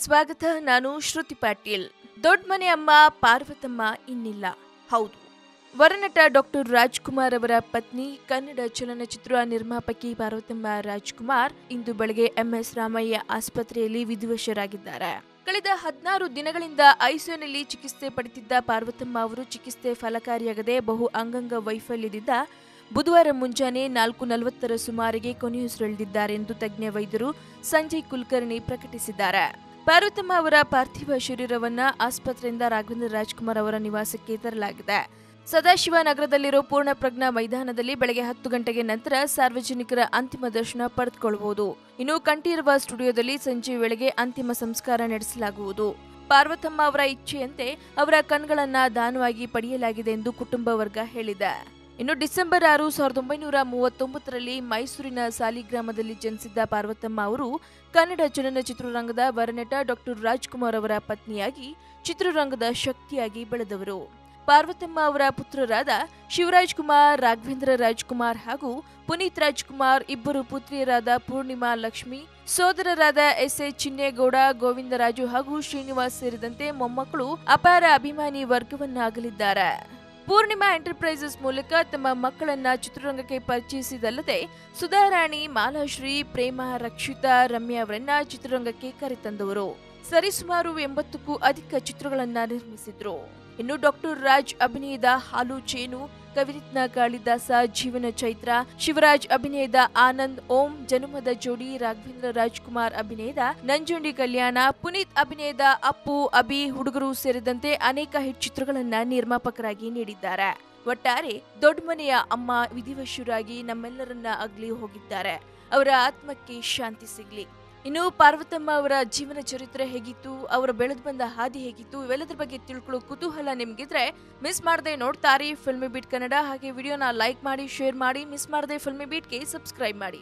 ಸ್ವಾಗತ. ನಾನು ಶ್ರುತಿ ಪಾಟೀಲ್. ದೊಡ್ಡ ಮನೆ ಅಮ್ಮ ಪಾರ್ವತಮ್ಮ ಇನ್ನಿಲ್ಲ. ಹೌದು, ವರನಟ ಡಾಕ್ಟರ್ ರಾಜ್ಕುಮಾರ್ ಅವರ ಪತ್ನಿ ಕನ್ನಡ ಚಲನಚಿತ್ರ ನಿರ್ಮಾಪಕಿ ಪಾರ್ವತಮ್ಮ ರಾಜ್ಕುಮಾರ್ ಇಂದು ಬೆಳಗ್ಗೆ ಎಂಎಸ್ ರಾಮಯ್ಯ ಆಸ್ಪತ್ರೆಯಲ್ಲಿ ವಿಧಿವಶರಾಗಿದ್ದಾರೆ. ಕಳೆದ 16 ದಿನಗಳಿಂದ ಐಸಿಯುನಲ್ಲಿ ಚಿಕಿತ್ಸೆ ಪಡೆದಿದ್ದ ಪಾರ್ವತಮ್ಮ ಅವರು ಚಿಕಿತ್ಸೆ ಫಲಕಾರಿಯಾಗದೆ ಬಹು ಅಂಗಾಂಗ ವೈಫಲ್ಯದಿಂದ ಬುಧವಾರ ಮುಂಜಾನೆ 4:40 ಸುಮಾರಿಗೆ ಕೊನೆಯುಸಿರೆಳೆದಿದ್ದಾರೆ ಎಂದು ತಜ್ಞ ವೈದ್ಯರು ಸಂಜಯ್ ಕುಲಕರ್ಣಿ ಪ್ರಕಟಿಸಿದ್ದಾರೆ. ಪಾರ್ವತಮ್ಮ ಅವರ ಪಾರ್ಥಿವ ಶರೀರವನ್ನ ಆಸ್ಪತ್ರೆಯಿಂದ ರಾಘವೇಂದ್ರ ರಾಜ್ಕುಮಾರ್ ಅವರ ನಿವಾಸಕ್ಕೆ ತರಲಾಗಿದೆ. ಸದಾಶಿವ ನಗರದಲ್ಲಿರೋ ಪೂರ್ಣಪ್ರಜ್ಞಾ ಮೈದಾನದಲ್ಲಿ ಬೆಳಗ್ಗೆ 10 ಗಂಟೆಗೆ ನಂತರ ಸಾರ್ವಜನಿಕರ ಅಂತಿಮ ದರ್ಶನ ಪಡೆದುಕೊಳ್ಳಬಹುದು. ಇನ್ನು ಕಂಠೀರವ ಸ್ಟುಡಿಯೋದಲ್ಲಿ ಸಂಜೆ ವೇಳೆಗೆ ಅಂತಿಮ ಸಂಸ್ಕಾರ ನಡೆಸಲಾಗುವುದು. ಪಾರ್ವತಮ್ಮ ಅವರ ಇಚ್ಛೆಯಂತೆ ಅವರ ಕಣ್ಗಳನ್ನ ದಾನವಾಗಿ ಪಡೆಯಲಾಗಿದೆ ಎಂದು ಕುಟುಂಬ ವರ್ಗ ಹೇಳಿದೆ. ಇನ್ನು ಡಿಸೆಂಬರ್ 6, 1939ರಲ್ಲಿ ಮೈಸೂರಿನ ಸಾಲಿಗ್ರಾಮದಲ್ಲಿ ಜನಿಸಿದ್ದ ಪಾರ್ವತಮ್ಮ ಅವರು ಕನ್ನಡ ಚಲನಚಿತ್ರರಂಗದ ವರನಟ ಡಾಕ್ಟರ್ ರಾಜ್ಕುಮಾರ್ ಅವರ ಪತ್ನಿಯಾಗಿ ಚಿತ್ರರಂಗದ ಶಕ್ತಿಯಾಗಿ ಬೆಳೆದವರು. ಪಾರ್ವತಮ್ಮ ಅವರ ಪುತ್ರರಾದ ಶಿವರಾಜ್ ಕುಮಾರ್, ರಾಘವೇಂದ್ರ ರಾಜ್ಕುಮಾರ್ ಹಾಗೂ ಪುನೀತ್ ರಾಜ್ಕುಮಾರ್, ಇಬ್ಬರು ಪುತ್ರಿಯರಾದ ಪೂರ್ಣಿಮಾ ಲಕ್ಷ್ಮಿ, ಸೋದರರಾದ ಎಸ್.ಎ. ಚಿನ್ನೇಗೌಡ, ಗೋವಿಂದರಾಜು ಹಾಗೂ ಶ್ರೀನಿವಾಸ್ ಸೇರಿದಂತೆ ಮೊಮ್ಮಕ್ಕಳು ಅಪಾರ ಅಭಿಮಾನಿ ವರ್ಗವನ್ನಾಗಲಿದ್ದಾರೆ. ಪೂರ್ಣಿಮಾ ಎಂಟರ್ಪ್ರೈಸಸ್ ಮೂಲಕ ತಮ್ಮ ಮಕ್ಕಳನ್ನ ಚಿತ್ರರಂಗಕ್ಕೆ ಪರಿಚಯಿಸಿದಲ್ಲದೆ ಸುಧಾರಾಣಿ, ಮಾಲಾಶ್ರೀ, ಪ್ರೇಮ, ರಕ್ಷಿತಾ, ರಮ್ಯಾ ಅವರನ್ನ ಚಿತ್ರರಂಗಕ್ಕೆ ಕರೆತಂದವರು. ಸರಿಸುಮಾರು 80ಕ್ಕೂ ಅಧಿಕ ಚಿತ್ರಗಳನ್ನ ನಿರ್ಮಿಸಿದ್ರು. ಇನ್ನು ಡಾಕ್ಟರ್ ರಾಜ್ ಅಭಿನಯದ ಹಾಲು ಚೇನು, ಕವಿರತ್ನ ಕಾಳಿದಾಸ, ಜೀವನ ಚೈತ್ರ, ಶಿವರಾಜ್ ಅಭಿನಯದ ಆನಂದ್, ಓಂ, ಜನುಮದ ಜೋಡಿ, ರಾಘವೇಂದ್ರ ರಾಜ್ಕುಮಾರ್ ಅಭಿನಯದ ನಂಜುಂಡಿ ಕಲ್ಯಾಣ, ಪುನೀತ್ ಅಭಿನಯದ ಅಪ್ಪು, ಅಭಿ, ಹುಡುಗರು ಸೇರಿದಂತೆ ಅನೇಕ ಹಿಟ್ ಚಿತ್ರಗಳನ್ನ ನಿರ್ಮಾಪಕರಾಗಿ ನೀಡಿದ್ದಾರೆ. ಒಟ್ಟಾರೆ ದೊಡ್ಡ ಮನೆಯ ಅಮ್ಮ ವಿಧಿವಶರಾಗಿ ನಮ್ಮೆಲ್ಲರನ್ನ ಅಗಲಿ ಹೋಗಿದ್ದಾರೆ. ಅವರ ಆತ್ಮಕ್ಕೆ ಶಾಂತಿ ಸಿಗ್ಲಿ. ಇನ್ನು ಪಾರ್ವತಮ್ಮ ಅವರ ಜೀವನ ಚರಿತ್ರೆ ಹೇಗಿತ್ತು, ಅವರ ಬೆಳೆದು ಬಂದ ಹಾದಿ ಹೇಗಿತ್ತು, ಇವೆಲ್ಲದರ ಬಗ್ಗೆ ತಿಳ್ಕೊಳ್ಳೋ ಕುತೂಹಲ ನಿಮ್ಗಿದ್ರೆ ಮಿಸ್ ಮಾಡದೆ ನೋಡ್ತಾರಿ ಫಿಲ್ಮಿ ಬೀಟ್ ಕನ್ನಡ. ಹಾಗೆ ವಿಡಿಯೋನ ಲೈಕ್ ಮಾಡಿ, ಶೇರ್ ಮಾಡಿ, ಮಿಸ್ ಮಾಡದೆ ಫಿಲ್ಮಿ ಬೀಟ್ಗೆ ಸಬ್ಸ್ಕ್ರೈಬ್ ಮಾಡಿ.